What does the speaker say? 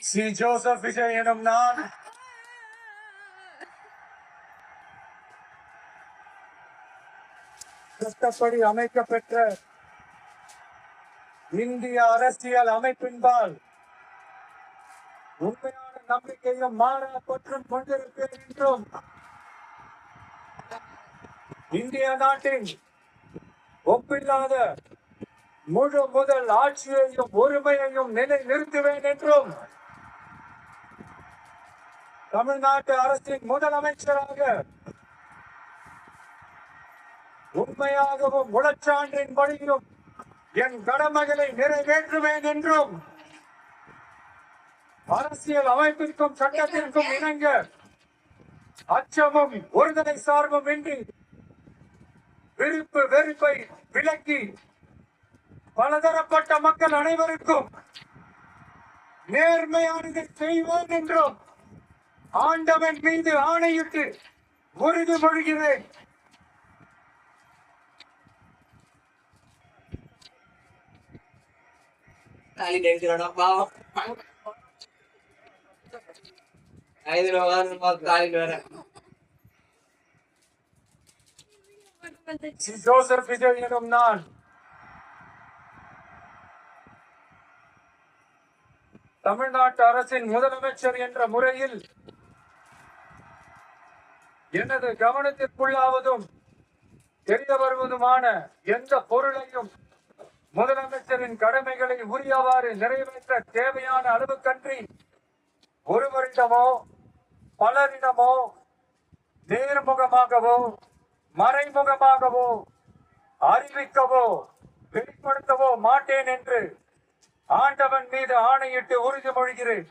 C Joseph Vijay எனும் நான் சட்டப்படி அமைக்கப்பெற்ற இந்திய அரசியல் அமைப்பின்பால் உண்மையான நம்பிக்கையும் மாறா பற்றும் கொண்டிருப்பேன் என்றும் இந்திய நாட்டின் ஒப்பில்லாத முழு முதல் ஆட்சியையும் ஒருமையையும் நிலைநிறுத்துவேன் என்றும் தமிழ்நாட்டு அரசின் முதலமைச்சராக உண்மையாகவும் முழச்சான்றின் படியும் என் கடமைகளை நிறைவேற்றுவேன் என்றும் அரசியல் அமைப்பிற்கும் சட்டத்திற்கும் இணங்க அச்சமும் ஒருதலை சார்பும் இன்றி விருப்பு வெறுப்பை விலக்கி பலதரப்பட்ட மக்கள் அனைவருக்கும் நேர்மையானதை செய்வோம் என்றும் ஆண்டவன் மீது ஆணையிட்டு உறுதிமொழிகிறேன். ஜோசப் விஜய் எனும் நான் தமிழ்நாட்டு அரசின் முதலமைச்சர் என்ற முறையில் எனது கவனத்திற்குள்ளாவதும் தெரிய வருவதுமான எந்த பொருளையும் முதலமைச்சரின் கடமைகளை உரியவாறு நிறைவேற்ற தேவையான அளவுக்கன்றி ஒருவரிடமோ பலரிடமோ நேர்முகமாகவோ மறைமுகமாகவோ அறிவிக்கவோ வெளிப்படுத்தவோ மாட்டேன் என்று ஆண்டவன் மீது ஆணையிட்டு உறுதிமொழிகிறேன்.